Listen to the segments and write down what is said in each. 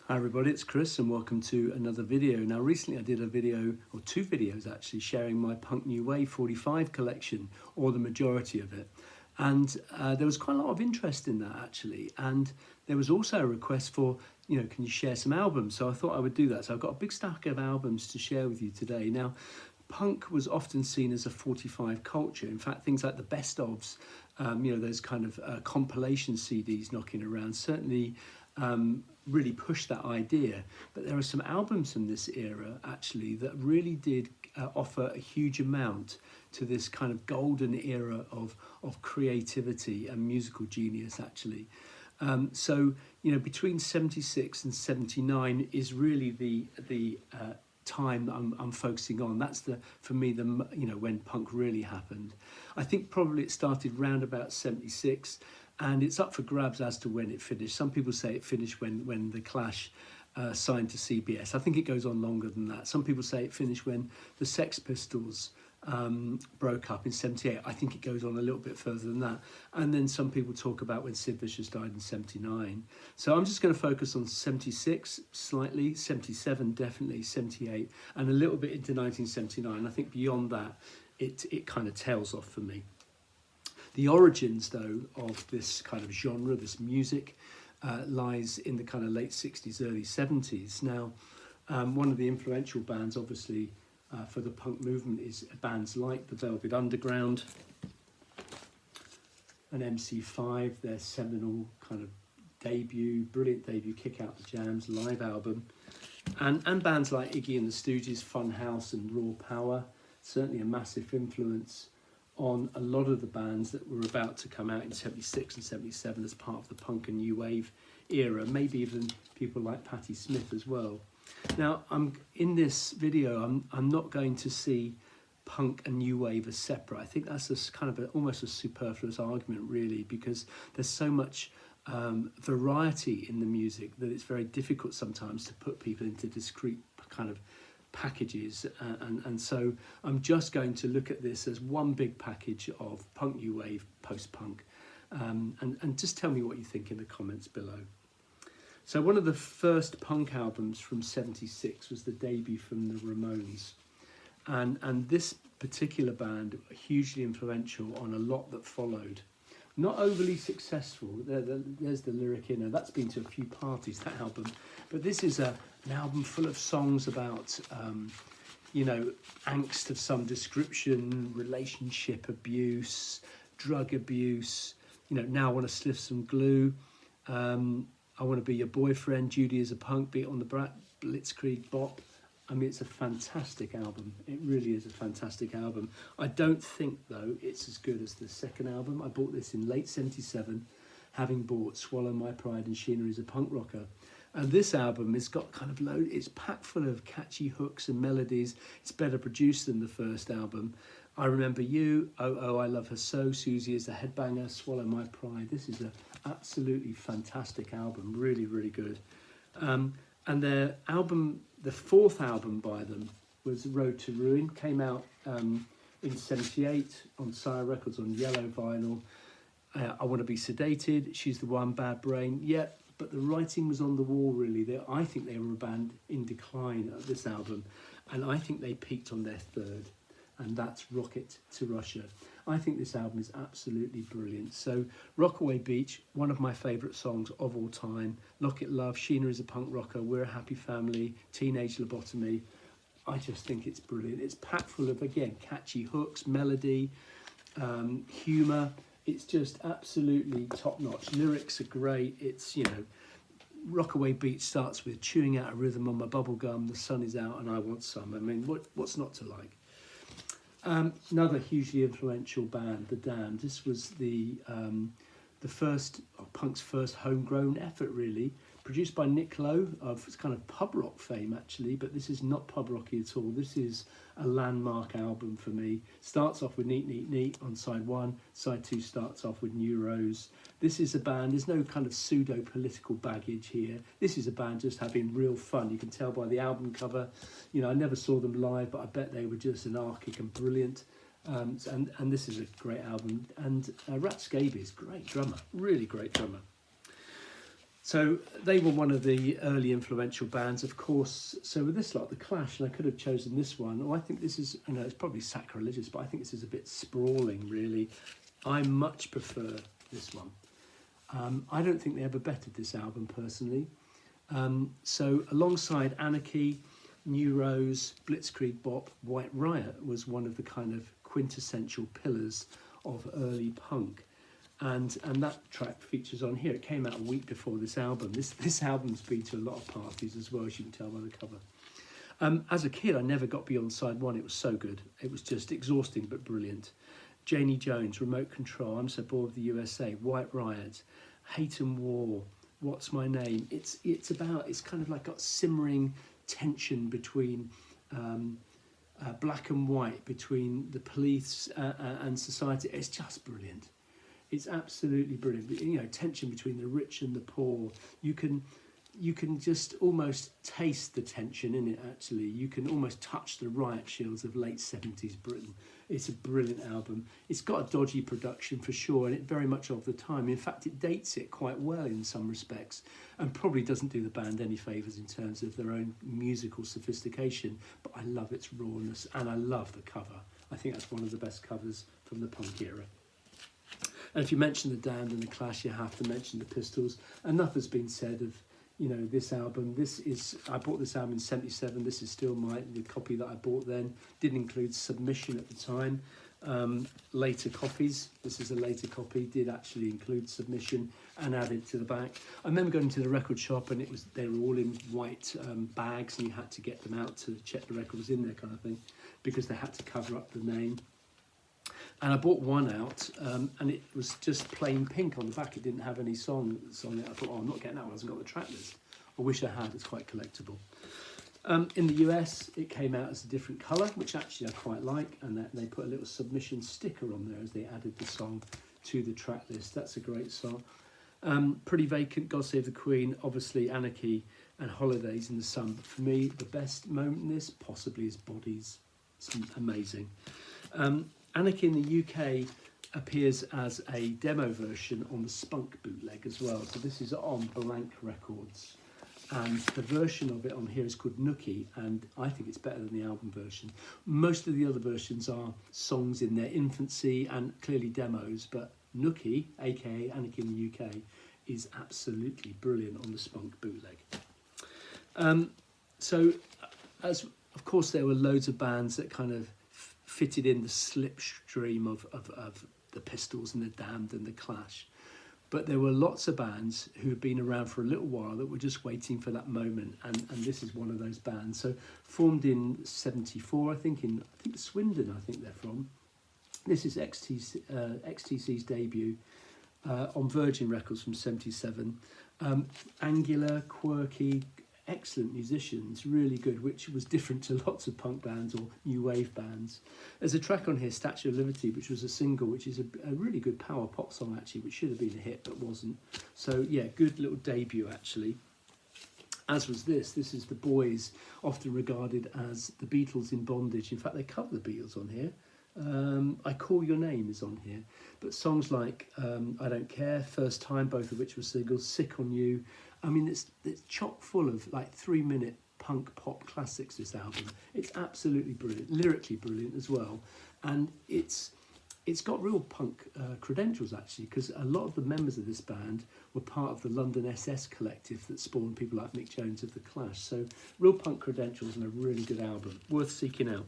Hi everybody, it's Chris and welcome to another video. Now recently I did a video, or two videos actually, sharing my Punk New Wave 45 collection, or the majority of it. And there was quite a lot of interest in that actually. And there was also a request for, can you share some albums? So I thought I would do that. So I've got a big stack of albums to share with you today. Now, punk was often seen as a 45 culture. In fact, things like the best ofs, those kind of compilation CDs knocking around, certainly really pushed that idea. But there are some albums from this era actually that really did offer a huge amount to this kind of golden era of creativity and musical genius actually. So between 76 and 79 is really the time that I'm focusing on. That's for me when punk really happened. I think probably it started round about 76, and it's up for grabs as to when it finished. Some people say it finished when the Clash signed to CBS. I think it goes on longer than that. Some people say it finished when the Sex Pistols broke up in 78. I think it goes on a little bit further than that. And then some people talk about when Sid Vicious died in 79. So I'm just going to focus on 76 slightly, 77 definitely, 78, and a little bit into 1979. I think beyond that, it kind of tails off for me. The origins, though, of this kind of genre, this music, lies in the kind of late 60s, early 70s. Now, one of the influential bands, obviously, for the punk movement is bands like the Velvet Underground and MC5, their seminal kind of brilliant debut, Kick Out the Jams live album, and bands like Iggy and the Stooges, Funhouse and Raw Power, certainly a massive influence on a lot of the bands that were about to come out in 76 and 77 as part of the punk and new wave era, maybe even people like Patti Smith as well. Now, in this video, I'm not going to see punk and new wave as separate. I think that's almost a superfluous argument, really, because there's so much variety in the music that it's very difficult sometimes to put people into discrete kind of packages, and so I'm just going to look at this as one big package of punk, new wave, post-punk, and just tell me what you think in the comments below. So one of the first punk albums from 76 was the debut from the Ramones, and this particular band hugely influential on a lot that followed. Not overly successful, there's the lyric in there, that's been to a few parties, that album, but this is an album full of songs about, angst of some description, relationship abuse, drug abuse, now I want to sniff some glue, I want to be your boyfriend, Judy is a punk, beat on the brat, Blitzkrieg bop. I mean, it's a fantastic album. It really is a fantastic album. I don't think, though, it's as good as the second album. I bought this in late 77, having bought Swallow My Pride and Sheena is a Punk Rocker. And this album has got it's packed full of catchy hooks and melodies. It's better produced than the first album. I Remember You, Oh Oh, I Love Her So, Susie is a Headbanger, Swallow My Pride. This is an absolutely fantastic album, really, really good. And their album, the fourth album by them, was Road to Ruin, came out in 78 on Sire Records on yellow vinyl. I Want to Be Sedated, She's the One, Bad Brain, yeah, but the writing was on the wall really. I think they were a band in decline at this album, and I think they peaked on their third, and that's Rocket to Russia. I think this album is absolutely brilliant. So Rockaway Beach, one of my favourite songs of all time. Locket Love, Sheena is a Punk Rocker, We're a Happy Family, Teenage Lobotomy. I just think it's brilliant. It's packed full of, again, catchy hooks, melody, humour. It's just absolutely top-notch. Lyrics are great. It's, Rockaway Beach starts with chewing out a rhythm on my bubble gum, the sun is out and I want some. I mean, what's not to like? Another hugely influential band, The Damned. This was the first, punk's first homegrown effort, really. Produced by Nick Lowe of kind of pub rock fame, actually, but this is not pub rocky at all. This is a landmark album for me. Starts off with Neat Neat Neat on side one. Side two starts off with New Rose. This is a band, there's no kind of pseudo-political baggage here. This is a band just having real fun. You can tell by the album cover. I never saw them live, but I bet they were just anarchic and brilliant. And this is a great album. And Rat Scabies, great drummer, really great drummer. So they were one of the early influential bands, of course. So with this lot, The Clash, and I could have chosen this one. Oh, I think this is, I know it's probably sacrilegious, but I think this is a bit sprawling, really. I much prefer this one. I don't think they ever bettered this album, personally. So alongside Anarchy, New Rose, Blitzkrieg Bop, White Riot was one of the kind of quintessential pillars of early punk. And that track features on here. It came out a week before this album. This album's been to a lot of parties as well, as you can tell by the cover. As a kid, I never got beyond side one. It was so good. It was just exhausting but brilliant. Janie Jones, Remote Control, I'm So Bored of the USA, White Riot, Hate and War, What's My Name. It's kind of like got simmering tension between black and white, between the police and society. It's just brilliant. It's absolutely brilliant. You know, tension between the rich and the poor. You can just almost taste the tension in it, actually. You can almost touch the riot shields of late 70s Britain. It's a brilliant album. It's got a dodgy production for sure, and it very much of the time. In fact, it dates it quite well in some respects, and probably doesn't do the band any favours in terms of their own musical sophistication. But I love its rawness, and I love the cover. I think that's one of the best covers from the punk era. And if you mention the Damned and the Clash, you have to mention the Pistols. Enough has been said of, you know, this album. I bought this album in '77. This is still the copy that I bought then. Didn't include Submission at the time. Later copies, this is a later copy, did actually include Submission and added to the back. I remember going to the record shop and they were all in white bags, and you had to get them out to check the record was in there, kind of thing, because they had to cover up the name. And I bought one out, and it was just plain pink on the back. It didn't have any songs on it. I thought, oh, I'm not getting that one. It hasn't got the track list. I wish I had. It's quite collectible. In the US, it came out as a different colour, which actually I quite like. And they put a little Submission sticker on there as they added the song to the track list. That's a great song. Pretty Vacant, God Save the Queen, obviously Anarchy and Holidays in the Sun. But for me, the best moment in this possibly is Bodies. It's amazing. Anarchy in the UK appears as a demo version on the Spunk bootleg as well. So this is on Blank Records. And the version of it on here is called Nookie, and I think it's better than the album version. Most of the other versions are songs in their infancy and clearly demos, but Nookie, aka Anarchy in the UK, is absolutely brilliant on the Spunk bootleg. So, as of course, there were loads of bands that kind of fitted in the slipstream of the Pistols and the Damned and the Clash. But there were lots of bands who had been around for a little while that were just waiting for that moment, and this is one of those bands. So formed in '74, I think Swindon, I think they're from. This is XTC's debut on Virgin Records from '77. Angular, quirky, excellent musicians, really good, which was different to lots of punk bands or new wave bands. There's a track on here, Statue of Liberty, which was a single, which is a really good power pop song actually, which should have been a hit but wasn't. So yeah, good little debut actually. As was this is The Boys, often regarded as the Beatles in bondage. In fact, they cover the Beatles on here. I Call Your Name is on here, but songs like I Don't Care, First Time, both of which were singles, Sick on You. I mean, it's chock full of like 3-minute punk pop classics, this album. It's absolutely brilliant, lyrically brilliant as well, and it's got real punk credentials actually, because a lot of the members of this band were part of the London SS collective that spawned people like Mick Jones of the Clash. So real punk credentials and a really good album, worth seeking out.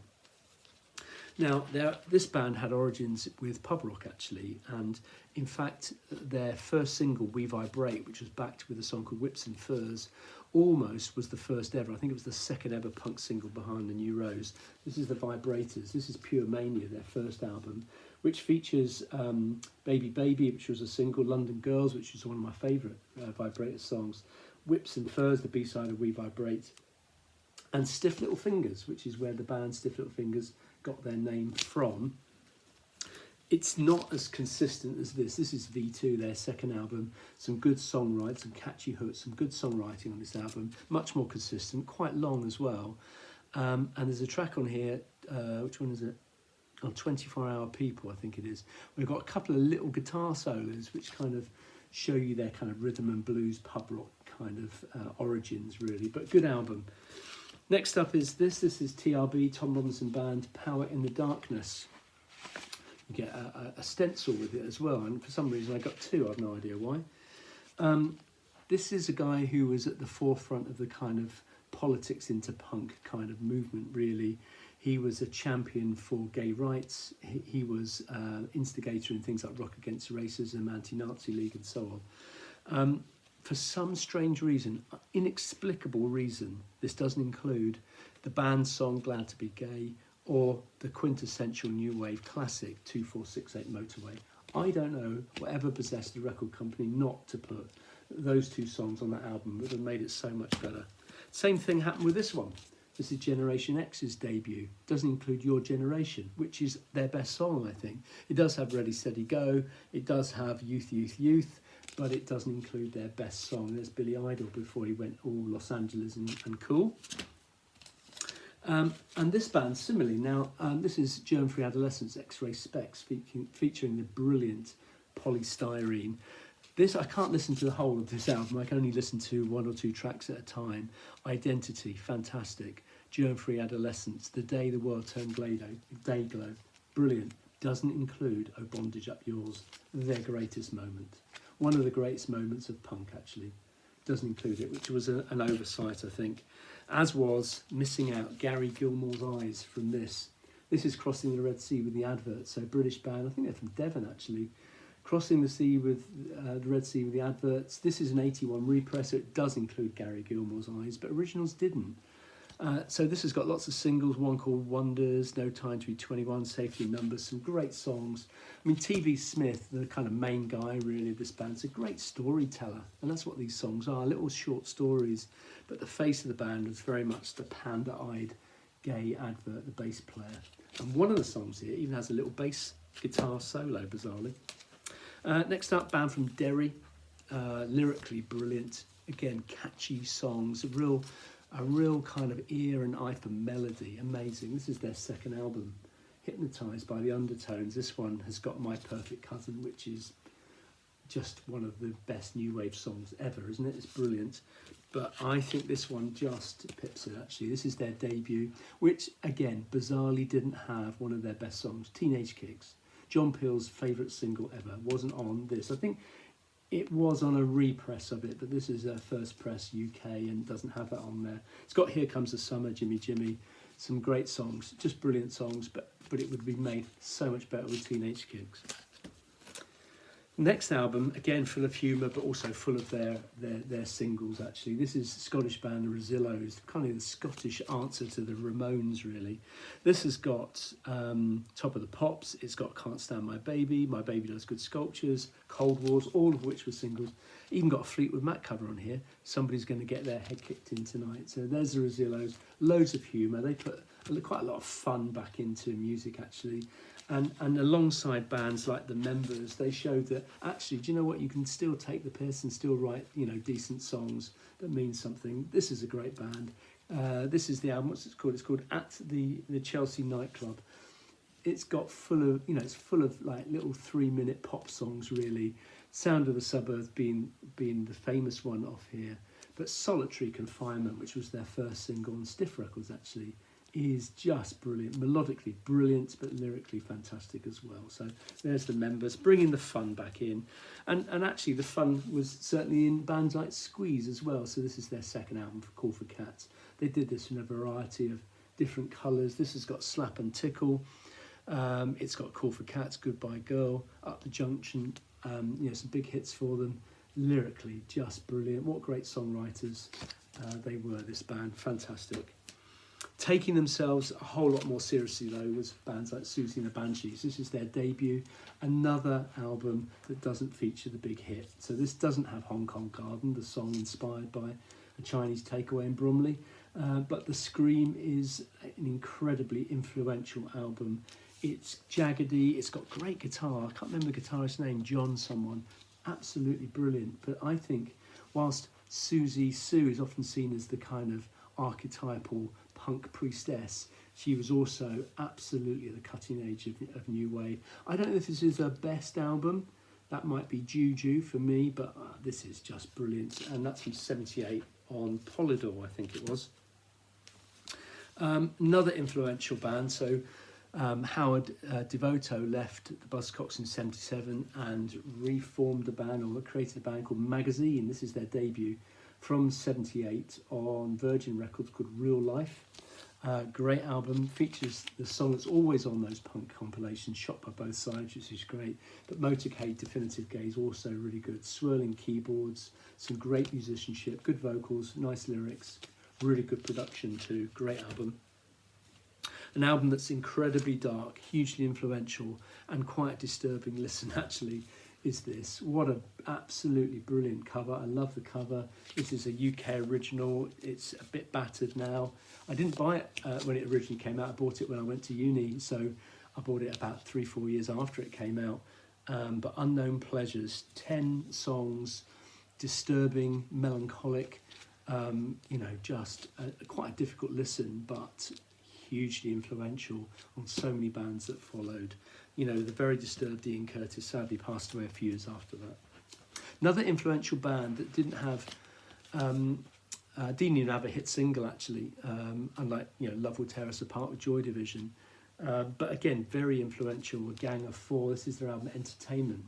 Now, this band had origins with pub rock, actually, and in fact, their first single, We Vibrate, which was backed with a song called Whips and Furs, almost was the first ever. I think it was the second ever punk single behind the New Rose. This is the Vibrators. This is Pure Mania, their first album, which features Baby Baby, which was a single, London Girls, which is one of my favourite Vibrator songs, Whips and Furs, the B-side of We Vibrate, and Stiff Little Fingers, which is where the band Stiff Little Fingers got their name from. It's not as consistent as this. This is V2, their second album. Some good songwriting, some catchy hooks, some good songwriting on this album. Much more consistent, quite long as well. And there's a track on here, which one is it? Oh, 24 Hour People, I think it is. We've got a couple of little guitar solos which kind of show you their kind of rhythm and blues pub rock kind of origins, really. But good album. Next up is this. This is TRB, Tom Robinson Band, Power in the Darkness. You get a stencil with it as well, and for some reason I got two. I've no idea why. This is a guy who was at the forefront of the kind of politics into punk kind of movement, really. He was a champion for gay rights. He was instigator in things like Rock Against Racism, Anti-Nazi League, and so on. For some strange reason, inexplicable reason, this doesn't include the band song Glad to Be Gay or the quintessential new wave classic 2468 Motorway. I don't know whatever possessed the record company not to put those two songs on that album. It would have made it so much better. Same thing happened with this one. This is Generation X's debut. Doesn't include Your Generation, which is their best song, I think. It does have Ready, Steady, Go. It does have Youth, Youth, Youth, but it doesn't include their best song. There's Billy Idol before he went all Los Angeles and cool. And this band, similarly, now this is Germ-Free Adolescence, X-Ray Specs, featuring the brilliant Polystyrene. This, I can't listen to the whole of this album. I can only listen to one or two tracks at a time. Identity, fantastic. Germ-Free Adolescence, The Day the World Turned Dayglow, brilliant. Doesn't include Oh Bondage Up Yours, their greatest moment. One of the greatest moments of punk, actually. Doesn't include it, which was an oversight, I think. As was missing out Gary Gilmore's Eyes from this. This is Crossing the Red Sea with the Adverts, so British band. I think they're from Devon, actually. Crossing the Sea with the Red Sea with the Adverts. This is an 81 repress, so it does include Gary Gilmore's Eyes, but originals didn't. So this has got lots of singles, one called Wonders, No Time to Be 21, Safety Numbers, some great songs. I mean, T.V. Smith, the kind of main guy really of this band, is a great storyteller, and that's what these songs are, little short stories. But the face of the band was very much the panda-eyed gay advert, the bass player. And one of the songs here even has a little bass guitar solo, bizarrely. Next up, band from Derry, lyrically brilliant, again catchy songs, a real kind of ear and eye for melody, amazing. This is their second album, Hypnotised by the Undertones. This one has got My Perfect Cousin, which is just one of the best new wave songs ever, isn't it? It's brilliant. But I think this one just pips it, actually. This is their debut, which, again, bizarrely didn't have one of their best songs, Teenage Kicks. John Peel's favourite single ever, wasn't on this. I think it was on a repress of it, but this is a first press UK and doesn't have that on there. It's got Here Comes the Summer, Jimmy Jimmy, some great songs, just brilliant songs, but it would be made so much better with Teenage Kicks. Next album, again full of humour, but also full of their singles, actually. This is Scottish band the Rosillos, kind of the Scottish answer to the Ramones, really. This has got Top of the Pops, it's got Can't Stand My Baby Does Good Sculptures, Cold Wars, all of which were singles. Even got a Fleetwood Mac cover on here, Somebody's Going to Get Their Head Kicked In Tonight. So there's the Rosillos, loads of humour. They put quite a lot of fun back into music, actually. And alongside bands like the Members, they showed that actually, do you know what? You can still take the piss and still write, decent songs that mean something. This is a great band. This is the album. What's it called? It's called At the Chelsea Nightclub. It's got full of, it's full of like little 3-minute pop songs, really. Sound of the Suburbs being the famous one off here, but Solitary Confinement, which was their first single on Stiff Records, actually, is just brilliant, melodically brilliant, but lyrically fantastic as well. So there's the Members, bringing the fun back in. And actually the fun was certainly in bands like Squeeze as well. So this is their second album, for Call for Cats. They did this in a variety of different colours. This has got Slap and Tickle. It's got Call for Cats, Goodbye Girl, Up the Junction, some big hits for them. Lyrically, just brilliant. What great songwriters they were, this band, fantastic. Taking themselves a whole lot more seriously, though, was bands like Susie and the Banshees. This is their debut, another album that doesn't feature the big hit. So this doesn't have Hong Kong Garden, the song inspired by a Chinese takeaway in Bromley. But The Scream is an incredibly influential album. It's jaggedy, it's got great guitar. I can't remember the guitarist's name, John someone. Absolutely brilliant. But I think whilst Susie Sue is often seen as the kind of archetypal punk priestess, she was also absolutely at the cutting edge of new wave. I don't know if this is her best album, That might be Juju for me, but this is just brilliant. And that's from 78 on Polydor, I think it was. Another influential band. So Howard Devoto left the Buzzcocks in 77 and reformed a band, or created a band called Magazine. This is their debut from 78 on Virgin Records called Real Life. Great album, features the song that's always on those punk compilations, Shot by Both Sides, which is great. But Motorcade, Definitive Gaze, also really good. Swirling keyboards, some great musicianship, good vocals, nice lyrics, really good production too. Great album. An album that's incredibly dark, hugely influential, and quite disturbing listen actually is this. What an absolutely brilliant cover. I love the cover. This is a UK original. It's a bit battered now. I didn't buy it when it originally came out. I bought it when I went to uni, so I bought it about 3-4 years after it came out. But Unknown Pleasures, 10 songs, disturbing, melancholic, just quite a difficult listen, but hugely influential on so many bands that followed. The very disturbed Ian Curtis sadly passed away a few years after that. Another influential band that didn't even have a hit single actually, unlike Love Will Tear Us Apart with Joy Division, but again very influential. A Gang of Four. This is their album Entertainment.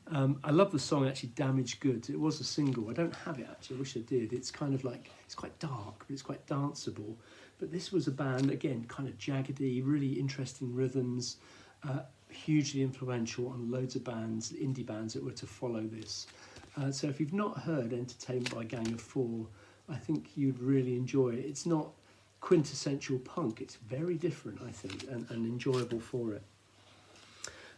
I love the song actually, Damaged Goods. It was a single. I don't have it actually. I wish I did. It's kind of like, it's quite dark, but it's quite danceable. But this was a band, again, kind of jaggedy, really interesting rhythms, hugely influential on loads of bands, indie bands that were to follow this. So if you've not heard Entertainment by Gang of Four, I think you'd really enjoy it. It's not quintessential punk. It's very different, I think, and enjoyable for it.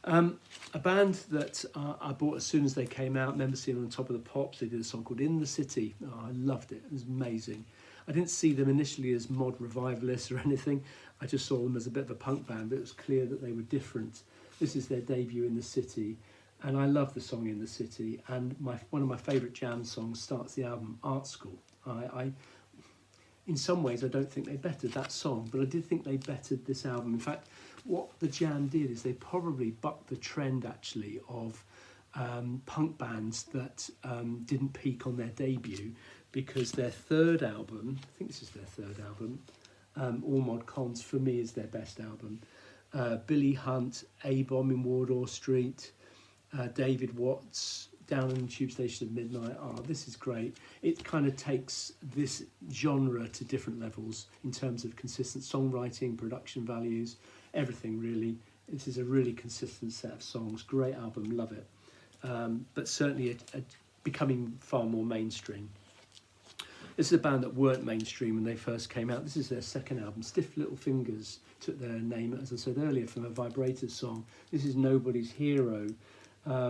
A band that I bought as soon as they came out, remember seeing them on Top of the Pops. They did a song called In the City. Oh, I loved it. It was amazing. I didn't see them initially as mod revivalists or anything. I just saw them as a bit of a punk band, but it was clear that they were different. This is their debut, In the City, and I love the song In the City. And one of my favourite jam songs starts the album, Art School. I in some ways, I don't think they bettered that song, but I did think they bettered this album. In fact, what the Jam did is they probably bucked the trend actually of punk bands that didn't peak on their debut, because their third album, I think this is their third album, All Mod Cons, for me is their best album. Billy Hunt, A-Bomb in Wardour Street, David Watts, Down in the Tube Station at Midnight. Oh, this is great. It kind of takes this genre to different levels in terms of consistent songwriting, production values, everything really. This is a really consistent set of songs. Great album, love it. But certainly becoming far more mainstream. This is a band that weren't mainstream when they first came out. This is their second album. Stiff Little Fingers took their name, as I said earlier, from a Vibrators song. This is Nobody's Hero,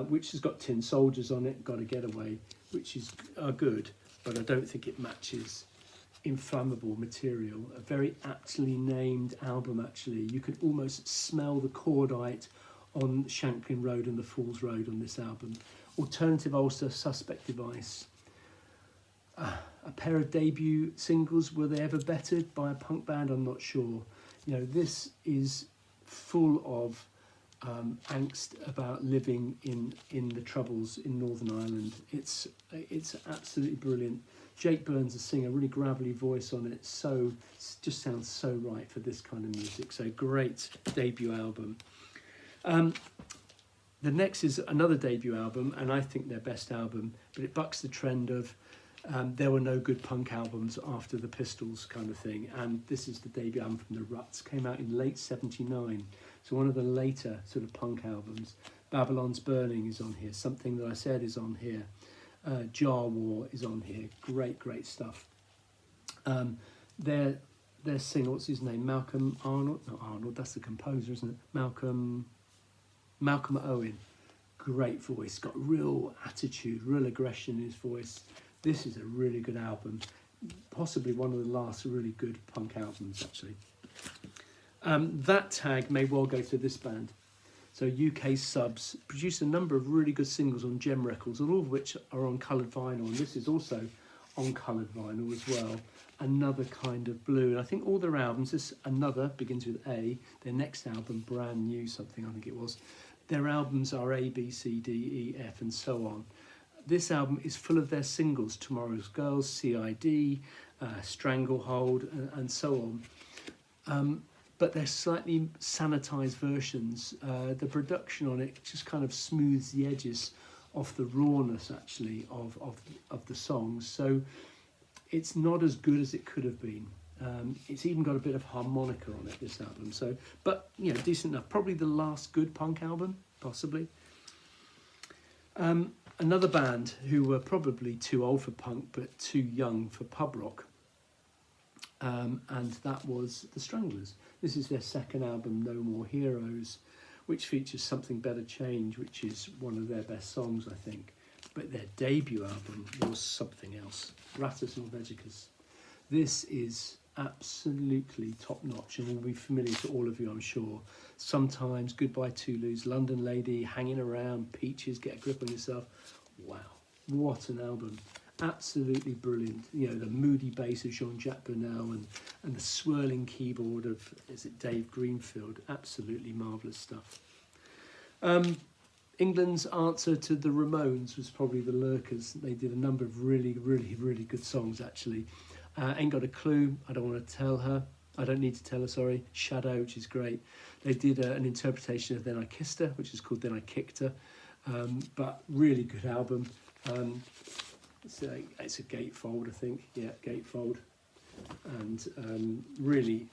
which has got Tin Soldiers on it, Got a Getaway, which is good, but I don't think it matches Inflammable Material. A very aptly named album, actually. You can almost smell the cordite on Shanklin Road and the Falls Road on this album. Alternative Ulster, Suspect Device. A pair of debut singles, were they ever bettered by a punk band? I'm not sure. This is full of angst about living in the Troubles in Northern Ireland. It's absolutely brilliant. Jake Burns, the singer, really gravelly voice on it. Just sounds so right for this kind of music. So great debut album. The next is another debut album, and I think their best album, but it bucks the trend of there were no good punk albums after the Pistols kind of thing, and this is the debut album from the Ruts. Came out in late 79, so one of the later sort of punk albums. Babylon's Burning is on here. Something That I Said is on here. Jar War is on here. Great stuff. Their singer, what's his name? Malcolm Arnold? Not Arnold, that's the composer, isn't it? Malcolm Owen. Great voice, got real attitude, real aggression in his voice. This is a really good album, possibly one of the last really good punk albums, actually. That tag may well go to this band. So UK Subs produced a number of really good singles on Gem Records, all of which are on coloured vinyl, and this is also on coloured vinyl as well. Another Kind of Blue, and I think all their albums, this Another begins with A, their next album, Brand New something, I think it was, their albums are A, B, C, D, E, F, and so on. This album is full of their singles, Tomorrow's Girls, CID, Stranglehold, and so on. But they're slightly sanitized versions. The production on it just kind of smooths the edges off the rawness, actually, of the songs. So it's not as good as it could have been. It's even got a bit of harmonica on it, this album. So, but you know, decent enough. Probably the last good punk album, possibly. Another band who were probably too old for punk but too young for pub rock, and that was the Stranglers. This is their second album, No More Heroes, which features Something Better Change, which is one of their best songs, I think. But their debut album was something else, Ruts Norvegicus. This is absolutely top-notch and will be familiar to all of you, I'm sure. Sometimes, Goodbye Toulouse, London Lady, Hanging Around, Peaches, Get a Grip on Yourself. Wow, what an album. Absolutely brilliant. You know, the moody bass of Jean-Jacques Burnel and the swirling keyboard of, is it Dave Greenfield? Absolutely marvellous stuff. England's answer to the Ramones was probably the Lurkers. They did a number of really good songs, actually. Ain't Got a Clue, I Don't Want to Tell Her. I Don't Need to Tell Her, sorry. Shadow, which is great. They did an interpretation of Then I Kissed Her, which is called Then I Kicked Her. But really good album. It's a gatefold, I think. Yeah, gatefold. And really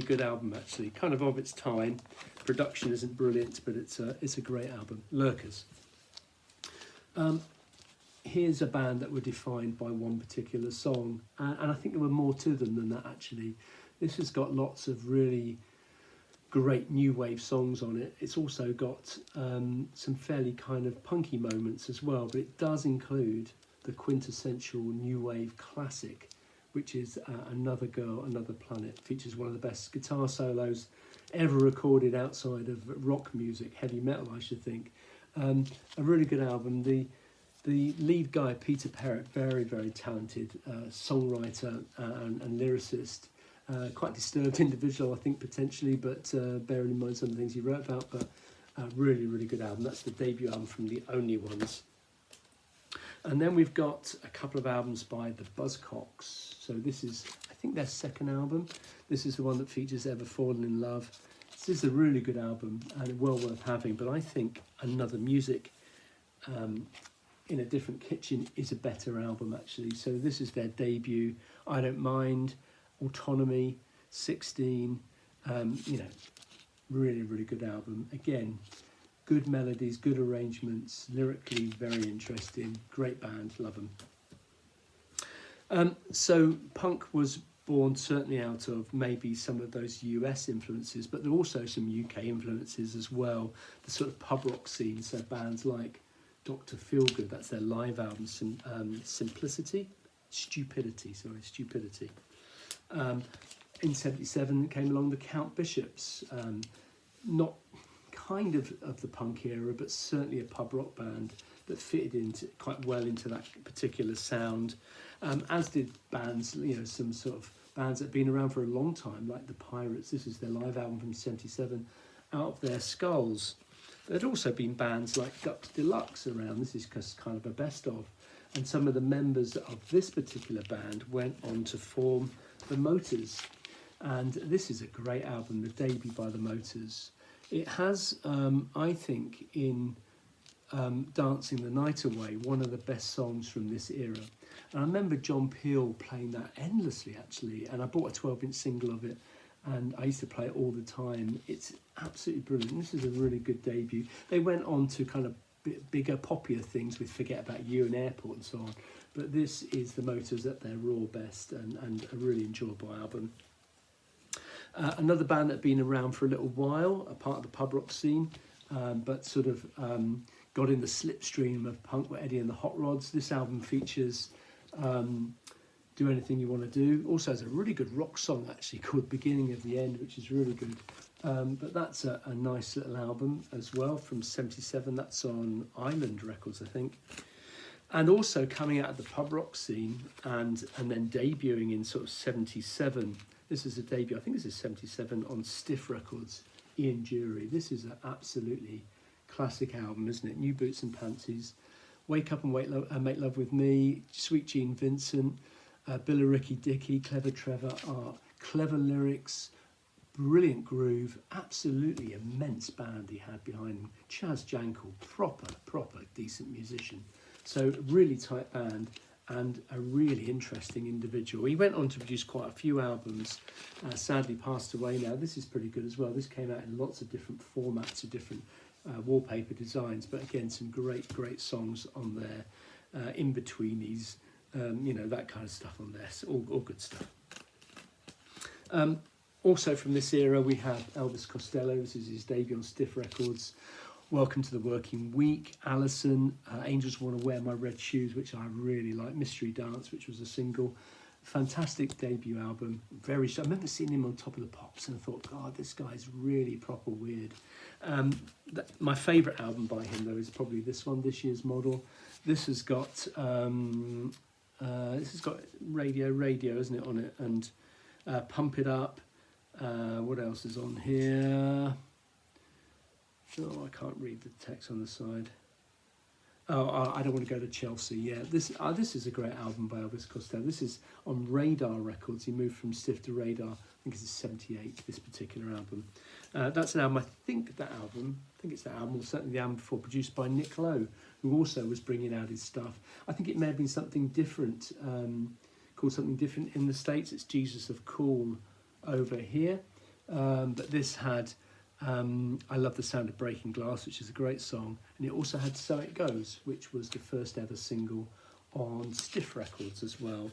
good album, actually. Kind of its time. Production isn't brilliant, but it's a great album. Lurkers. Here's a band that were defined by one particular song, and I think there were more to them than that, actually. This has got lots of really great new wave songs on it. It's also got some fairly kind of punky moments as well, but it does include the quintessential new wave classic, which is Another Girl, Another Planet. Features one of the best guitar solos ever recorded outside of rock music, heavy metal, I should think. A really good album. The lead guy, Peter Perrott, very talented songwriter and lyricist. Quite disturbed individual, I think, potentially, but bearing in mind some of the things he wrote about, but really good album. That's the debut album from The Only Ones. And then we've got a couple of albums by the Buzzcocks. So this is, I think, their second album. This is the one that features Ever Fallen in Love. This is a really good album and well worth having, but I think Another Music in a Different Kitchen is a better album, actually. So this is their debut. I Don't Mind, Autonomy, 16, really good album. Again, good melodies, good arrangements, lyrically very interesting, great band, love them. So punk was born certainly out of maybe some of those US influences, but there are also some UK influences as well, the sort of pub rock scene, so bands like Dr. Feelgood, that's their live album, Stupidity. In 77 came along the Count Bishops, not kind of the punk era, but certainly a pub rock band that fitted into quite well into that particular sound, as did bands, some sort of bands that have been around for a long time, like the Pirates. This is their live album from 77, Out of Their Skulls. There'd also been bands like Guts Deluxe around. This is just kind of a best of. And some of the members of this particular band went on to form the Motors. And this is a great album, the debut by the Motors. It has, I think, in Dancing the Night Away, one of the best songs from this era. And I remember John Peel playing that endlessly, actually. And I bought a 12-inch single of it, and I used to play it all the time. It's absolutely brilliant. This is a really good debut. They went on to kind of bigger, poppier things with Forget About You and Airport and so on. But this is the Motors at their raw best, and a really enjoyable album. Another band that had been around for a little while, a part of the pub rock scene, but sort of got in the slipstream of punk, were Eddie and the Hot Rods. This album features Do Anything You Want to Do. Also has a really good rock song, actually, called Beginning of the End, which is really good. But that's a nice little album as well from 77. That's on Island Records, I think. And also coming out of the pub rock scene and then debuting in sort of 77. This is a debut, I think this is 77, on Stiff Records, Ian Jury. This is an absolutely classic album, isn't it? New Boots and Panties, Wake Up and Make Love With Me, Sweet Gene Vincent, Billericay Dicky, Clever Trevor Art, clever lyrics, brilliant groove, absolutely immense band he had behind him. Chaz Jankel, proper decent musician. So really tight band and a really interesting individual. He went on to produce quite a few albums, sadly passed away now. This is pretty good as well. This came out in lots of different formats of different wallpaper designs, but again, some great songs on there, in-betweenies, that kind of stuff on there. So all good stuff. Also from this era, we have Elvis Costello. This is his debut on Stiff Records. Welcome to the Working Week. Alison, Angels Want to Wear My Red Shoes, which I really like. Mystery Dance, which was a single. Fantastic debut album. I remember seeing him on Top of the Pops and I thought, God, this guy's really proper weird. My favourite album by him, though, is probably this one, This Year's Model. This has got Radio, isn't it, on it? And Pump It Up. What else is on here? Oh, I can't read the text on the side. Oh, I Don't Want to Go to Chelsea. Yeah, this is a great album by Obis Costel. This is on Radar Records. He moved from Stiff to Radar. I think it's 78, this particular album. That's an album, I think it's that album, or certainly the album before, produced by Nick Lowe, who also was bringing out his stuff. I think it may have been something different, called something different in the States. It's Jesus of Cool over here. But this had... I Love the Sound of Breaking Glass, which is a great song, and it also had So It Goes, which was the first ever single on Stiff Records as well.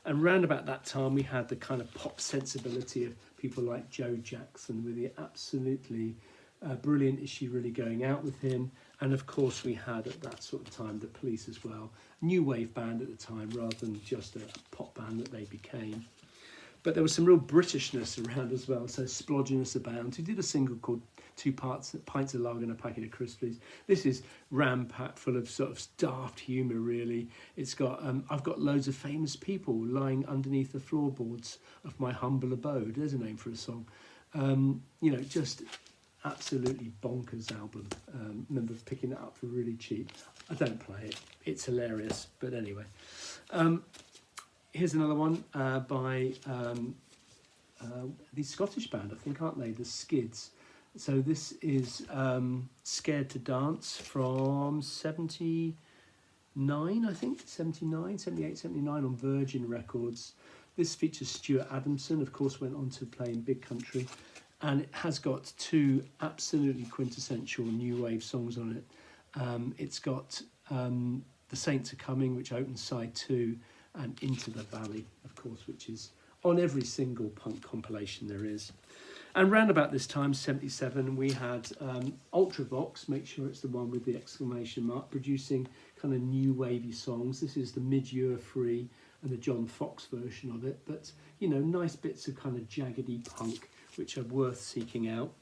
And round about that time we had the kind of pop sensibility of people like Joe Jackson with the absolutely brilliant Is She Really Going Out With Him, and of course we had at that sort of time the Police as well, new wave band at the time rather than just a pop band that they became. But there was some real Britishness around as well. So Splodginus Abound, who did a single called Pints of Lager and a Packet of Crispies. This is ram-packed full of sort of daft humour, really. It's got, I've got loads of famous people lying underneath the floorboards of my humble abode. There's a name for a song. Just absolutely bonkers album. Remember picking it up for really cheap. I don't play it. It's hilarious. But anyway. Here's another one by the Scottish band, I think, aren't they? The Skids. So this is Scared to Dance from 79, I think, 78, 79 on Virgin Records. This features Stuart Adamson, of course, went on to play in Big Country, and it has got two absolutely quintessential new wave songs on it. It's got The Saints Are Coming, which opens side 2, and Into the Valley, of course, which is on every single punk compilation there is. And round about this time, 77, we had Ultravox, make sure it's the one with the exclamation mark, producing kind of new wavy songs. This is the Mid-Year Free and the John Fox version of it, but, nice bits of kind of jaggedy punk, which are worth seeking out.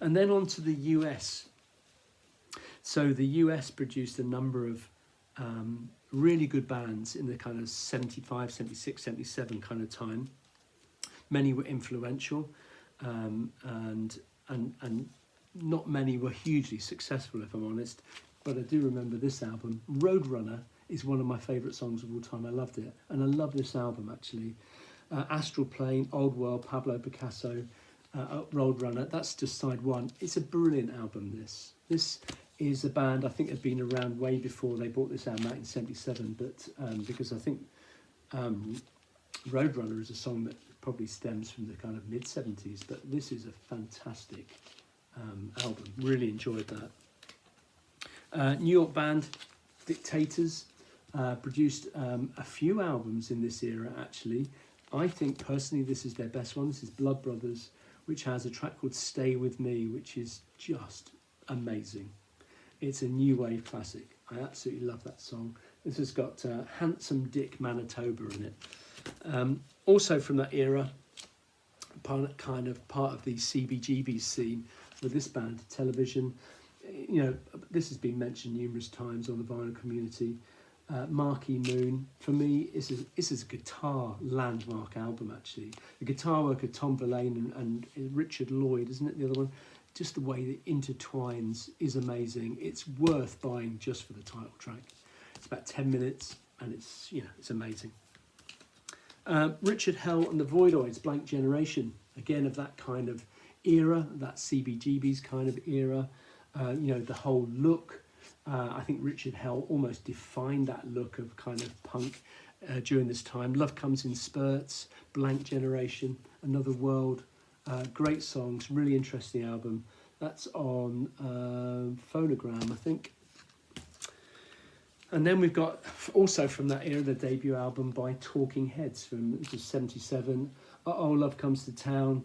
And then on to the US. So the US produced a number of really good bands in the kind of 75, 76, 77 kind of time. Many were influential, and not many were hugely successful, if I'm honest. But I do remember this album. Roadrunner is one of my favourite songs of all time. I loved it, and I love this album actually. Astral Plane, Old World, Pablo Picasso, Roadrunner. That's just side 1. It's a brilliant album. This is a band I think had been around way before they brought this album out in 77, but because I think Roadrunner is a song that probably stems from the kind of mid-70s, but this is a fantastic album. Really enjoyed that. New York band Dictators produced a few albums in this era actually. I think personally this is their best one. This is Blood Brothers, which has a track called Stay With Me, which is just amazing. It's a new wave classic. I absolutely love that song. This has got Handsome Dick Manitoba in it. Also from that era, part of the CBGB scene with this band, Television. This has been mentioned numerous times on the vinyl community. Marquee Moon, for me, this is a guitar landmark album actually. The guitar work of Tom Verlaine and Richard Lloyd, isn't it the other one? just the way that intertwines is amazing. It's worth buying just for the title track. It's about 10 minutes and it's, you know, it's amazing. Richard Hell and the Voidoids, Blank Generation, again of that kind of era, that CBGB's kind of era. You know, the whole look. I think Richard Hell almost defined that look of kind of punk during this time. Love Comes in Spurts, Blank Generation, Another World. Great songs, really interesting album. That's on Phonogram, I think. And then we've got, also from that era, the debut album by Talking Heads from 77. Uh-Oh, Love Comes to Town,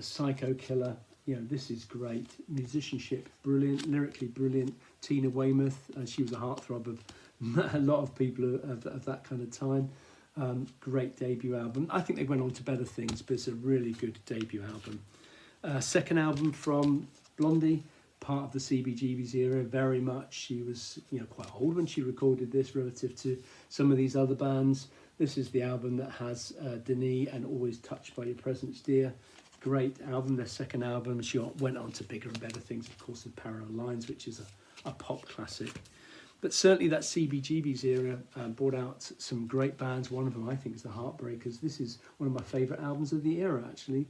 Psycho Killer. You know, this is great. Musicianship, brilliant. Lyrically brilliant. Tina Weymouth, she was a heartthrob of a lot of people of that kind of time. Great debut album. I think they went on to better things, but it's a really good debut album. Second album from Blondie, part of the CBGB's era, very much. She was, you know, quite old when she recorded this relative to some of these other bands. This is the album that has Denis and Always Touched by Your Presence, Dear. Great album, their second album. She went on to bigger and better things, of course, with Parallel Lines, which is a pop classic. But certainly that CBGB's era brought out some great bands. One of them, I think, is the Heartbreakers. This is one of my favourite albums of the era, actually.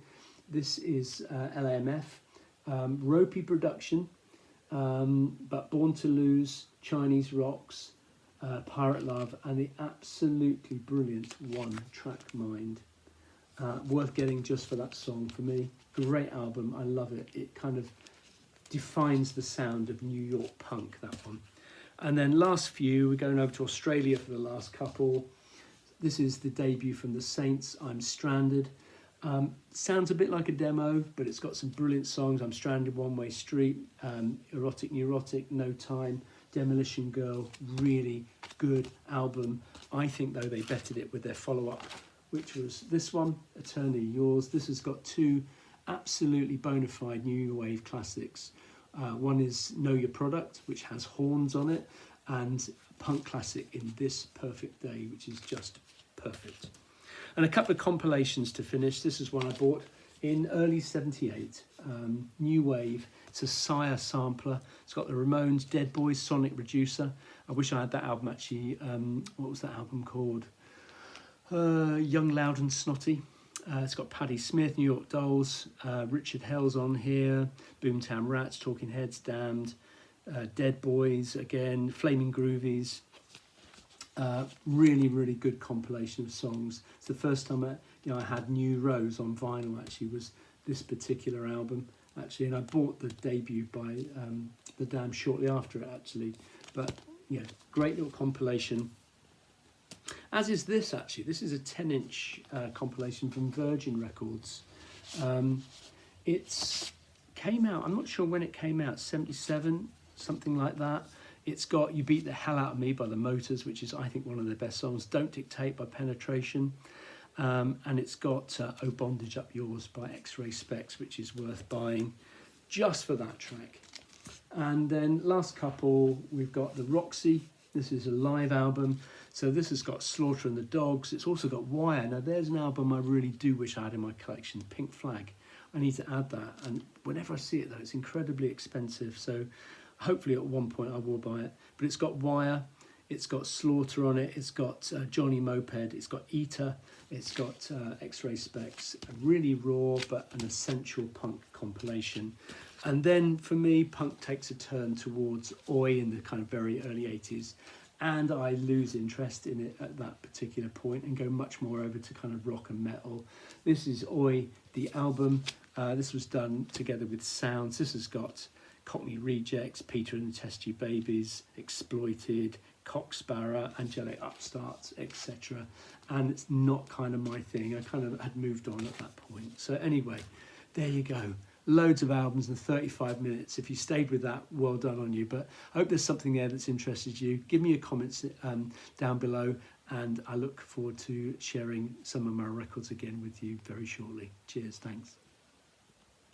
This is LAMF. Ropey production, but Born to Lose, Chinese Rocks, Pirate Love, and the absolutely brilliant One Track Mind. Worth getting just for that song for me. Great album, I love it. It kind of defines the sound of New York punk, that one. And then last few, we're going over to Australia for the last couple. This is the debut from the Saints, I'm Stranded. Sounds a bit like a demo, but it's got some brilliant songs. I'm Stranded, One Way Street, Erotic Neurotic, No Time, Demolition Girl. Really good album. I think, though, they bettered it with their follow-up, which was this one, Eternally Yours. This has got two absolutely bona fide new wave classics. One is Know Your Product, which has horns on it, and punk classic In This Perfect Day, which is just perfect. And a couple of compilations to finish. This is one I bought in early 78, new wave. It's a Sire sampler. It's got the Ramones, Dead Boys, Sonic Reducer. I wish I had that album actually. What was that album called? Young, Loud and Snotty. It's got Patti Smith, New York Dolls, Richard Hell's on here, Boomtown Rats, Talking Heads, Damned, Dead Boys again, Flaming Groovies. Really, really good compilation of songs. It's the first time I had New Rose on vinyl. Actually, was this particular album actually, and I bought the debut by The Damned shortly after it actually. But yeah, great little compilation. As is this, actually. This is a 10-inch compilation from Virgin Records. It came out, I'm not sure when it came out, 77, something like that. It's got You Beat the Hell Out of Me by the Motors, which is, I think, one of their best songs. Don't Dictate by Penetration. And it's got Oh Bondage Up Yours by X-Ray Specs, which is worth buying just for that track. And then last couple, we've got the Roxy. This is a live album. So this has got Slaughter and the Dogs. It's also got Wire. Now there's an album I really do wish I had in my collection, Pink Flag. I need to add that. And whenever I see it though, it's incredibly expensive. So hopefully at one point I will buy it. But it's got Wire. It's got Slaughter on it. It's got Johnny Moped. It's got Eater. It's got X-Ray Specs. A really raw but an essential punk compilation. And then for me, punk takes a turn towards Oi in the kind of very early 80s. And I lose interest in it at that particular point and go much more over to kind of rock and metal. This is Oi, the album. This was done together with Sounds. This has got Cockney Rejects, Peter and the Test Tube Babies, Exploited, Cock-Sparrer, Angelic Upstarts, etc. And it's not kind of my thing. I kind of had moved on at that point. So anyway, there you go. Loads of albums in 35 minutes. If you stayed with that, well done on you. But I hope there's something there that's interested you. Give me your comments down below, and I look forward to sharing some of my records again with you very shortly. Cheers, thanks.